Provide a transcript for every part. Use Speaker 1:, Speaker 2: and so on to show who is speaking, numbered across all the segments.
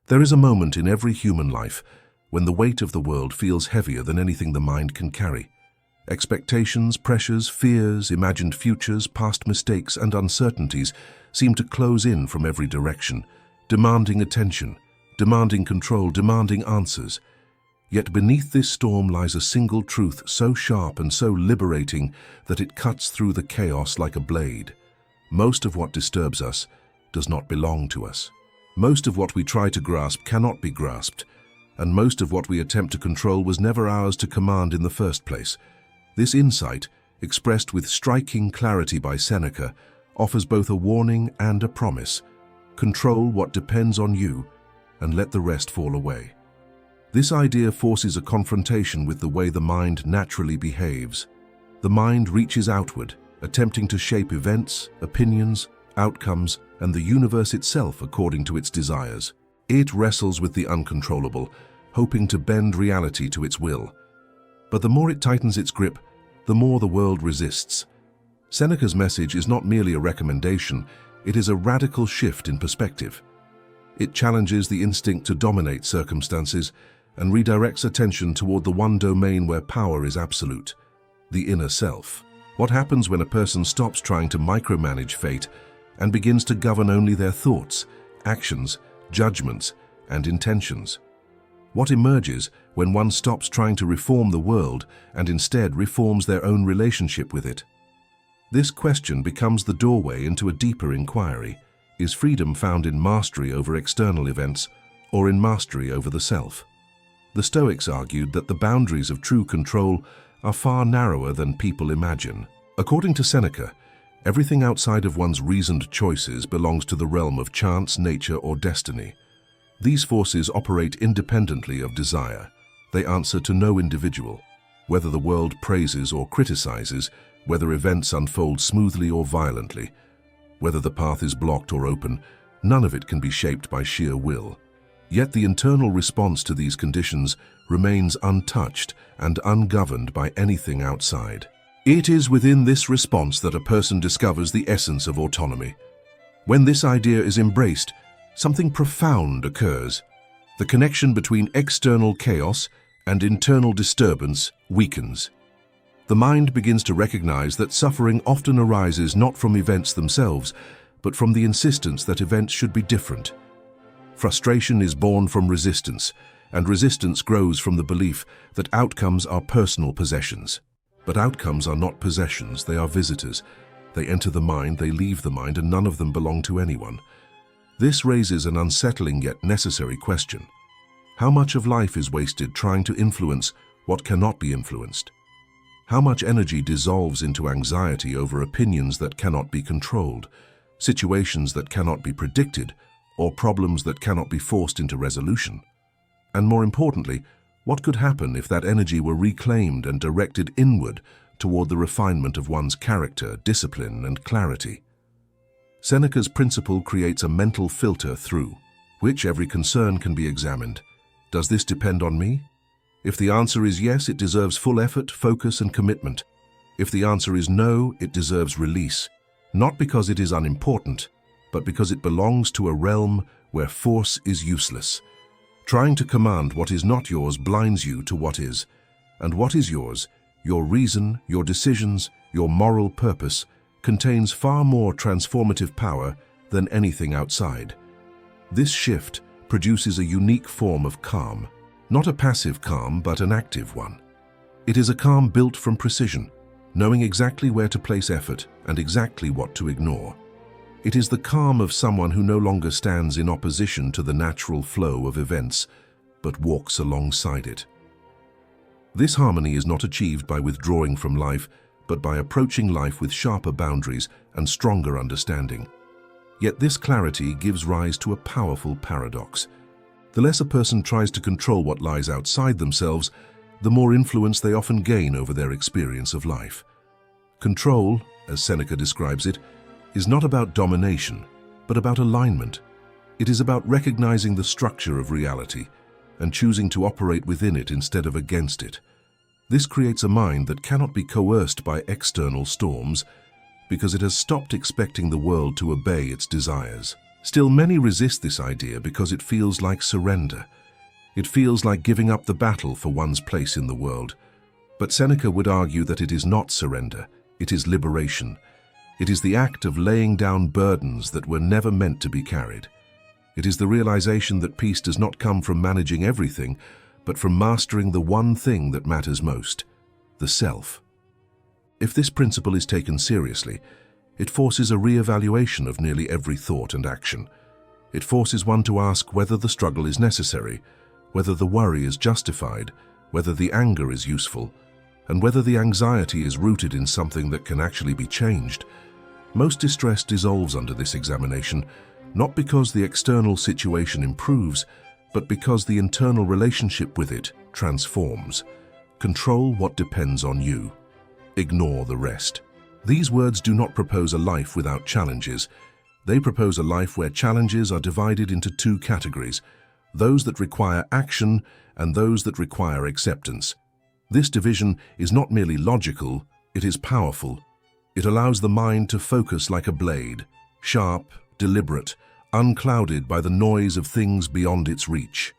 Speaker 1: There is a moment in every human life when the weight of the world feels heavier than anything the mind can carry. Expectations, pressures, fears, imagined futures, past mistakes, and uncertainties seem to close in from every direction, demanding attention, demanding control, demanding answers. Yet beneath this storm lies a single truth so sharp and so liberating that it cuts through the chaos like a blade. Most of what disturbs us does not belong to us. Most of what we try to grasp cannot be grasped, and most of what we attempt to control was never ours to command in the first place. This insight, expressed with striking clarity by Seneca, offers both a warning and a promise. Control what depends on you, and let the rest fall away. This idea forces a confrontation with the way the mind naturally behaves. The mind reaches outward, attempting to shape events, opinions, outcomes, and the universe itself according to its desires. It wrestles with the uncontrollable, hoping to bend reality to its will. But the more it tightens its grip, the more the world resists. Seneca's message is not merely a recommendation, it is a radical shift in perspective. It challenges the instinct to dominate circumstances and redirects attention toward the one domain where power is absolute, the inner self. What happens when a person stops trying to micromanage fate and begins to govern only their thoughts, actions, judgments, and intentions? What emerges when one stops trying to reform the world and instead reforms their own relationship with it? This question becomes the doorway into a deeper inquiry. Is freedom found in mastery over external events or in mastery over the self? The Stoics argued that the boundaries of true control are far narrower than people imagine. According to Seneca, everything outside of one's reasoned choices belongs to the realm of chance, nature, or destiny. These forces operate independently of desire. They answer to no individual. Whether the world praises or criticizes, whether events unfold smoothly or violently, whether the path is blocked or open, none of it can be shaped by sheer will. Yet the internal response to these conditions remains untouched and ungoverned by anything outside. It is within this response that a person discovers the essence of autonomy. When this idea is embraced, something profound occurs. The connection between external chaos and internal disturbance weakens. The mind begins to recognize that suffering often arises not from events themselves, but from the insistence that events should be different. Frustration is born from resistance, and resistance grows from the belief that outcomes are personal possessions. But outcomes are not possessions, they are visitors. They enter the mind, they leave the mind, and none of them belong to anyone. This raises an unsettling yet necessary question. How much of life is wasted trying to influence what cannot be influenced? How much energy dissolves into anxiety over opinions that cannot be controlled, situations that cannot be predicted, or problems that cannot be forced into resolution? And more importantly, what could happen if that energy were reclaimed and directed inward toward the refinement of one's character, discipline, and clarity? Seneca's principle creates a mental filter through which every concern can be examined. Does this depend on me? If the answer is yes, it deserves full effort, focus, and commitment. If the answer is no, it deserves release, not because it is unimportant, but because it belongs to a realm where force is useless. Trying to command what is not yours blinds you to what is. And what is yours, your reason, your decisions, your moral purpose, contains far more transformative power than anything outside. This shift produces a unique form of calm. Not a passive calm, but an active one. It is a calm built from precision, knowing exactly where to place effort and exactly what to ignore. It is the calm of someone who no longer stands in opposition to the natural flow of events, but walks alongside it. This harmony is not achieved by withdrawing from life, but by approaching life with sharper boundaries and stronger understanding. Yet this clarity gives rise to a powerful paradox. The less a person tries to control what lies outside themselves, the more influence they often gain over their experience of life. Control, as Seneca describes it, is not about domination, but about alignment. It is about recognizing the structure of reality and choosing to operate within it instead of against it. This creates a mind that cannot be coerced by external storms because it has stopped expecting the world to obey its desires. Still, many resist this idea because it feels like surrender. It feels like giving up the battle for one's place in the world. But Seneca would argue that it is not surrender, it is liberation. It is the act of laying down burdens that were never meant to be carried. It is the realization that peace does not come from managing everything, but from mastering the one thing that matters most, the self. If this principle is taken seriously, it forces a re-evaluation of nearly every thought and action. It forces one to ask whether the struggle is necessary, whether the worry is justified, whether the anger is useful, and whether the anxiety is rooted in something that can actually be changed. Most distress dissolves under this examination, not because the external situation improves, but because the internal relationship with it transforms. Control what depends on you. Ignore the rest. These words do not propose a life without challenges. They propose a life where challenges are divided into two categories, those that require action and those that require acceptance. This division is not merely logical, it is powerful. It allows the mind to focus like a blade, sharp, deliberate, unclouded by the noise of things beyond its reach.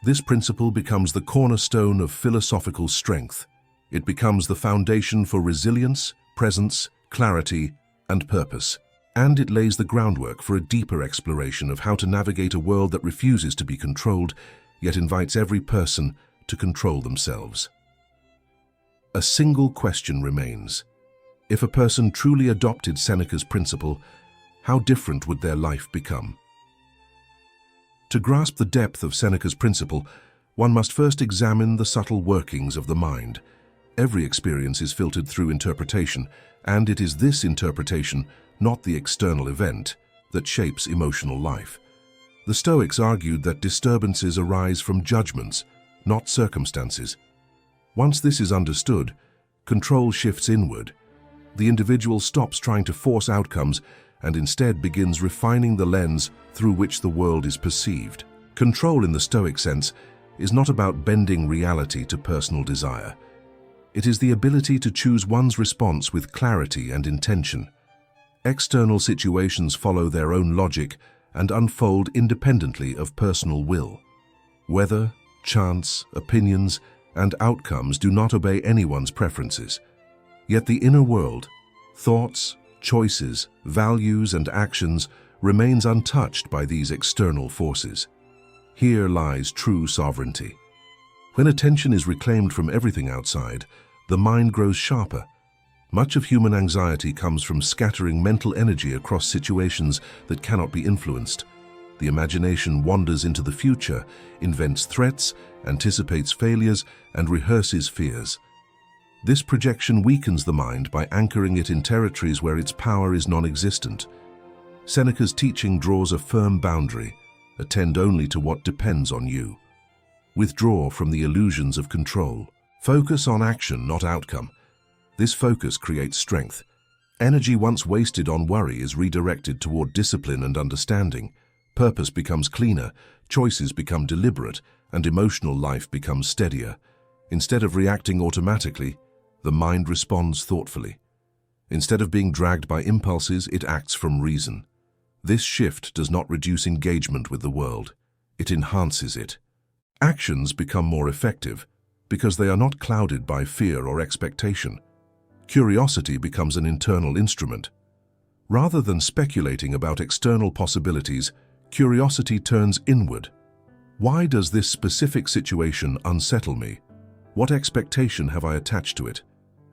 Speaker 1: This principle becomes the cornerstone of philosophical strength. It becomes the foundation for resilience, presence, clarity, and purpose. And it lays the groundwork for a deeper exploration of how to navigate a world that refuses to be controlled, yet invites every person to control themselves. A single question remains. If a person truly adopted Seneca's principle, how different would their life become? To grasp the depth of Seneca's principle, one must first examine the subtle workings of the mind. Every experience is filtered through interpretation, and it is this interpretation, not the external event, that shapes emotional life. The Stoics argued that disturbances arise from judgments, not circumstances. Once this is understood, control shifts inward. The individual stops trying to force outcomes and instead begins refining the lens through which the world is perceived. Control in the Stoic sense is not about bending reality to personal desire. It is the ability to choose one's response with clarity and intention. External situations follow their own logic and unfold independently of personal will. Weather, chance, opinions, and outcomes do not obey anyone's preferences. Yet the inner world, thoughts, choices, values, and actions remains untouched by these external forces. Here lies true sovereignty. When attention is reclaimed from everything outside, the mind grows sharper. Much of human anxiety comes from scattering mental energy across situations that cannot be influenced. The imagination wanders into the future, invents threats, anticipates failures, and rehearses fears. This projection weakens the mind by anchoring it in territories where its power is non-existent. Seneca's teaching draws a firm boundary. Attend only to what depends on you. Withdraw from the illusions of control. Focus on action, not outcome. This focus creates strength. Energy once wasted on worry is redirected toward discipline and understanding. Purpose becomes cleaner, choices become deliberate, and emotional life becomes steadier. Instead of reacting automatically, the mind responds thoughtfully. Instead of being dragged by impulses, it acts from reason. This shift does not reduce engagement with the world. It enhances it. Actions become more effective because they are not clouded by fear or expectation. Curiosity becomes an internal instrument. Rather than speculating about external possibilities, curiosity turns inward. Why does this specific situation unsettle me? What expectation have I attached to it?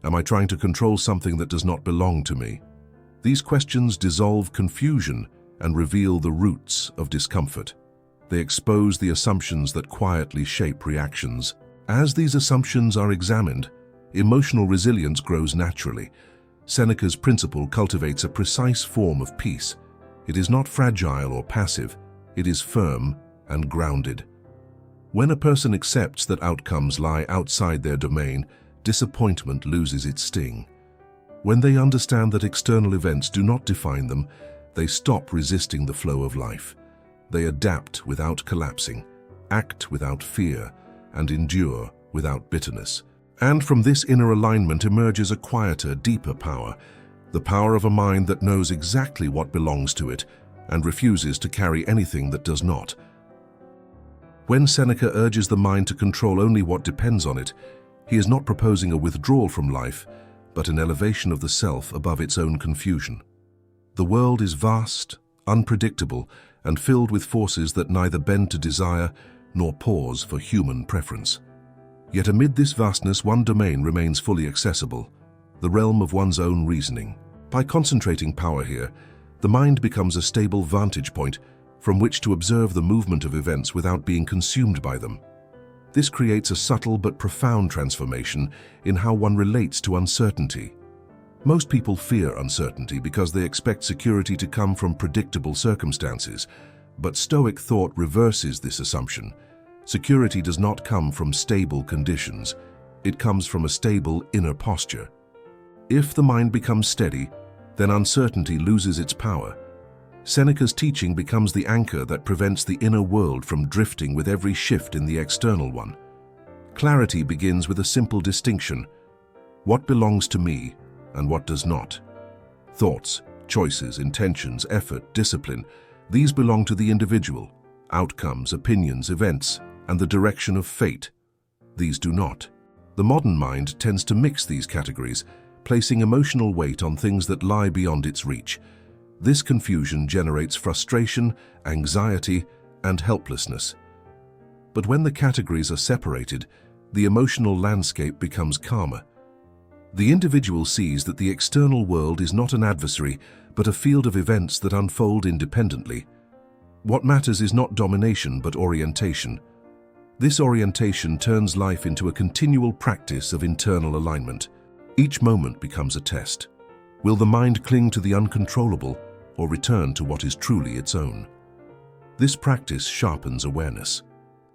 Speaker 1: Am I trying to control something that does not belong to me? These questions dissolve confusion and reveal the roots of discomfort. They expose the assumptions that quietly shape reactions. As these assumptions are examined, emotional resilience grows naturally. Seneca's principle cultivates a precise form of peace. It is not fragile or passive, it is firm and grounded. When a person accepts that outcomes lie outside their domain, disappointment loses its sting. When they understand that external events do not define them, they stop resisting the flow of life. They adapt without collapsing, act without fear, and endure without bitterness. And from this inner alignment emerges a quieter, deeper power, the power of a mind that knows exactly what belongs to it and refuses to carry anything that does not. When Seneca urges the mind to control only what depends on it, he is not proposing a withdrawal from life, but an elevation of the self above its own confusion. The world is vast, unpredictable, and filled with forces that neither bend to desire nor pause for human preference. Yet amid this vastness, one domain remains fully accessible, the realm of one's own reasoning. By concentrating power here, the mind becomes a stable vantage point from which to observe the movement of events without being consumed by them. This creates a subtle but profound transformation in how one relates to uncertainty. Most people fear uncertainty because they expect security to come from predictable circumstances, but Stoic thought reverses this assumption. Security does not come from stable conditions, it comes from a stable inner posture. If the mind becomes steady, then uncertainty loses its power. Seneca's teaching becomes the anchor that prevents the inner world from drifting with every shift in the external one. Clarity begins with a simple distinction: what belongs to me and what does not. Thoughts, choices, intentions, effort, discipline, these belong to the individual. Outcomes, opinions, events, and the direction of fate, these do not. The modern mind tends to mix these categories, placing emotional weight on things that lie beyond its reach. This confusion generates frustration, anxiety, and helplessness. But when the categories are separated, the emotional landscape becomes calmer. The individual sees that the external world is not an adversary, but a field of events that unfold independently. What matters is not domination, but orientation. This orientation turns life into a continual practice of internal alignment. Each moment becomes a test. Will the mind cling to the uncontrollable or return to what is truly its own? This practice sharpens awareness.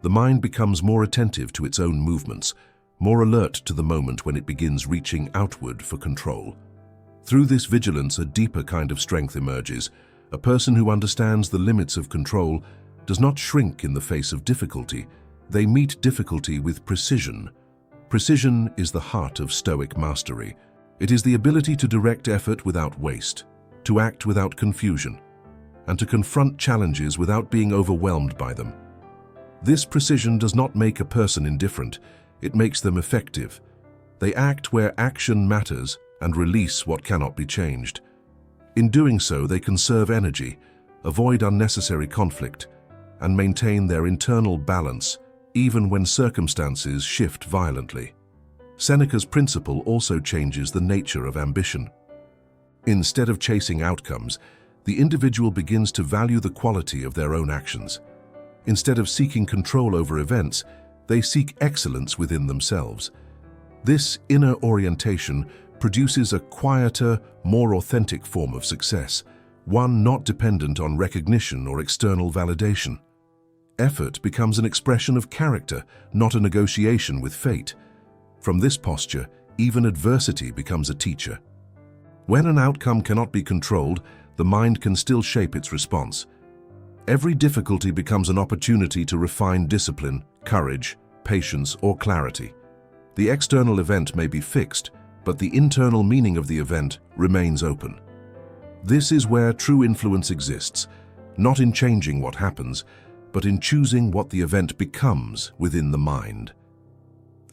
Speaker 1: The mind becomes more attentive to its own movements, more alert to the moment when it begins reaching outward for control. Through this vigilance, a deeper kind of strength emerges. A person who understands the limits of control does not shrink in the face of difficulty. They meet difficulty with precision. Precision is the heart of Stoic mastery. It is the ability to direct effort without waste, to act without confusion, and to confront challenges without being overwhelmed by them. This precision does not make a person indifferent, it makes them effective. They act where action matters and release what cannot be changed. In doing so, they conserve energy, avoid unnecessary conflict, and maintain their internal balance even when circumstances shift violently. Seneca's principle also changes the nature of ambition. Instead of chasing outcomes, the individual begins to value the quality of their own actions. Instead of seeking control over events, they seek excellence within themselves. This inner orientation produces a quieter, more authentic form of success, one not dependent on recognition or external validation. Effort becomes an expression of character, not a negotiation with fate. From this posture, even adversity becomes a teacher. When an outcome cannot be controlled, the mind can still shape its response. Every difficulty becomes an opportunity to refine discipline, courage, patience, or clarity. The external event may be fixed, but the internal meaning of the event remains open. This is where true influence exists, not in changing what happens, but in choosing what the event becomes within the mind.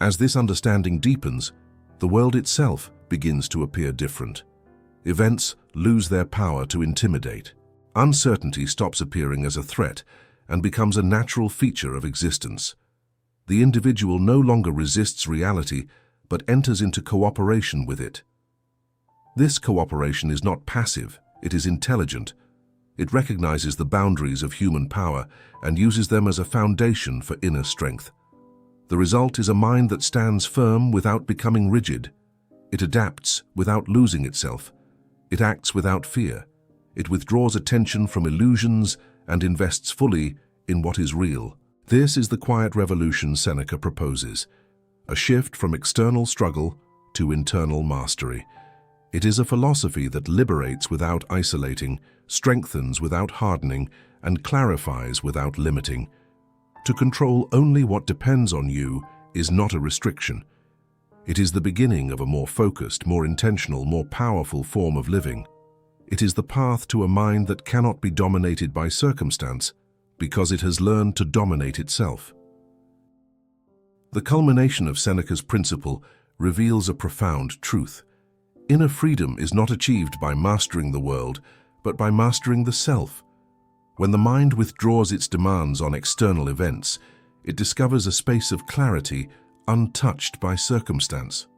Speaker 1: As this understanding deepens, the world itself begins to appear different. Events lose their power to intimidate. Uncertainty stops appearing as a threat and becomes a natural feature of existence. The individual no longer resists reality, but enters into cooperation with it. This cooperation is not passive, it is intelligent. It recognizes the boundaries of human power and uses them as a foundation for inner strength. The result is a mind that stands firm without becoming rigid. It adapts without losing itself. It acts without fear. It withdraws attention from illusions and invests fully in what is real. This is the quiet revolution Seneca proposes, a shift from external struggle to internal mastery. It is a philosophy that liberates without isolating, strengthens without hardening, and clarifies without limiting. To control only what depends on you is not a restriction. It is the beginning of a more focused, more intentional, more powerful form of living. It is the path to a mind that cannot be dominated by circumstance because it has learned to dominate itself. The culmination of Seneca's principle reveals a profound truth. Inner freedom is not achieved by mastering the world, but by mastering the self. When the mind withdraws its demands on external events, it discovers a space of clarity untouched by circumstance.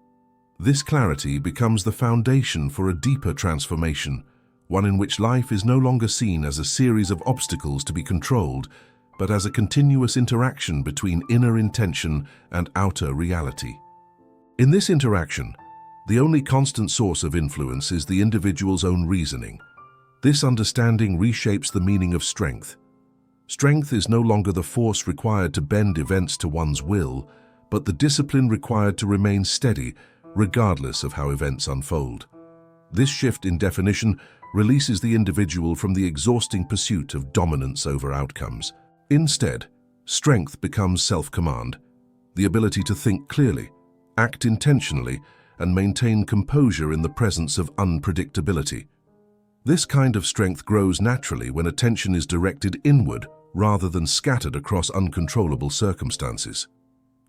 Speaker 1: This clarity becomes the foundation for a deeper transformation, one in which life is no longer seen as a series of obstacles to be controlled, but as a continuous interaction between inner intention and outer reality. In this interaction, the only constant source of influence is the individual's own reasoning. This understanding reshapes the meaning of strength. Strength is no longer the force required to bend events to one's will, but the discipline required to remain steady, regardless of how events unfold. This shift in definition releases the individual from the exhausting pursuit of dominance over outcomes. Instead, strength becomes self-command, the ability to think clearly, act intentionally, and maintain composure in the presence of unpredictability. This kind of strength grows naturally when attention is directed inward rather than scattered across uncontrollable circumstances.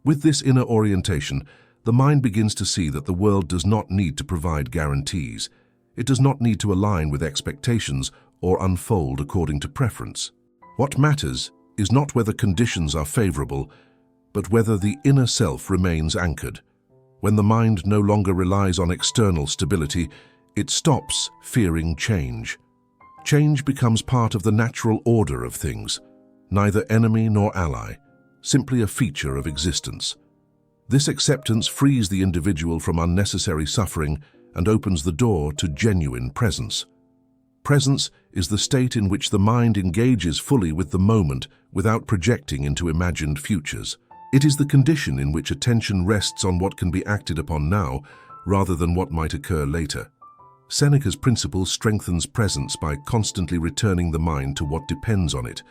Speaker 1: With this inner orientation, the mind begins to see that the world does not need to provide guarantees. It does not need to align with expectations or unfold according to preference. What matters is not whether conditions are favorable, but whether the inner self remains anchored. When the mind no longer relies on external stability, it stops fearing change. Change becomes part of the natural order of things, neither enemy nor ally, simply a feature of existence. This acceptance frees the individual from unnecessary suffering and opens the door to genuine presence. Presence is the state in which the mind engages fully with the moment without projecting into imagined futures. It is the condition in which attention rests on what can be acted upon now rather than what might occur later. Seneca's principle strengthens presence by constantly returning the mind to what depends on it.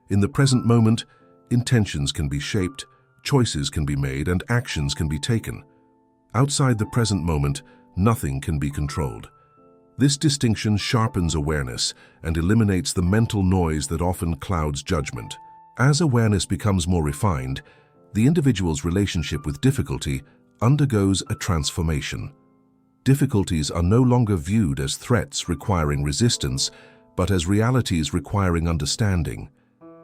Speaker 1: In the present moment, intentions can be shaped, choices can be made, and actions can be taken. Outside the present moment, nothing can be controlled. This distinction sharpens awareness and eliminates the mental noise that often clouds judgment. As awareness becomes more refined, the individual's relationship with difficulty undergoes a transformation. Difficulties are no longer viewed as threats requiring resistance, but as realities requiring understanding.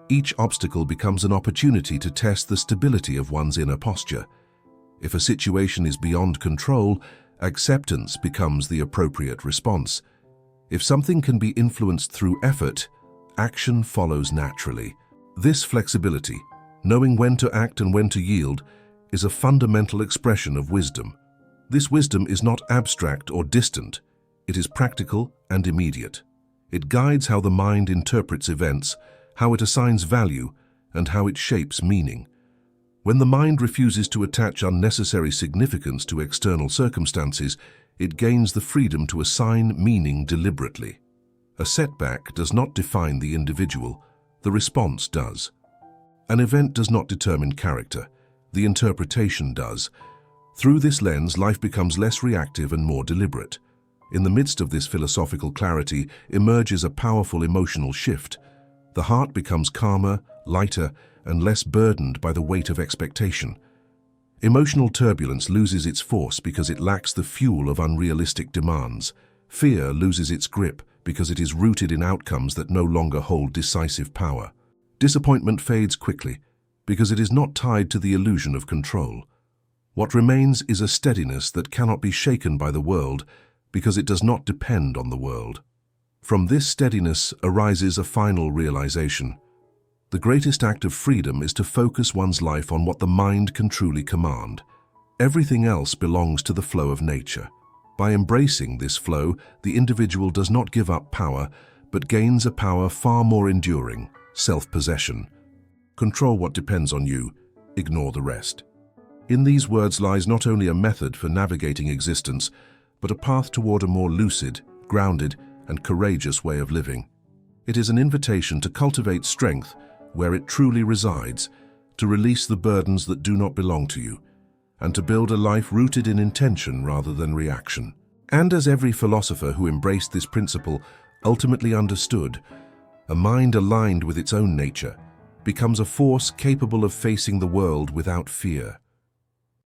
Speaker 1: Each obstacle becomes an opportunity to test the stability of one's inner posture. If a situation is beyond control, acceptance becomes the appropriate response. If something can be influenced through effort, action follows naturally. This flexibility, knowing when to act and when to yield, is a fundamental expression of wisdom. This wisdom is not abstract or distant. It is practical and immediate. It guides how the mind interprets events, how it assigns value, and how it shapes meaning. When the mind refuses to attach unnecessary significance to external circumstances, it gains the freedom to assign meaning deliberately. A setback does not define the individual, the response does. An event does not determine character, the interpretation does. Through this lens, life becomes less reactive and more deliberate. In the midst of this philosophical clarity emerges a powerful emotional shift. The heart becomes calmer, lighter, and less burdened by the weight of expectation. Emotional turbulence loses its force because it lacks the fuel of unrealistic demands. Fear loses its grip because it is rooted in outcomes that no longer hold decisive power. Disappointment fades quickly because it is not tied to the illusion of control. What remains is a steadiness that cannot be shaken by the world because it does not depend on the world. From this steadiness arises a final realization. The greatest act of freedom is to focus one's life on what the mind can truly command. Everything else belongs to the flow of nature. By embracing this flow, the individual does not give up power, but gains a power far more enduring, self-possession. Control what depends on you, ignore the rest. In these words lies not only a method for navigating existence, but a path toward a more lucid, grounded, and courageous way of living. It is an invitation to cultivate strength where it truly resides, to release the burdens that do not belong to you, and to build a life rooted in intention rather than reaction. And as every philosopher who embraced this principle ultimately understood, a mind aligned with its own nature becomes a force capable of facing the world without fear.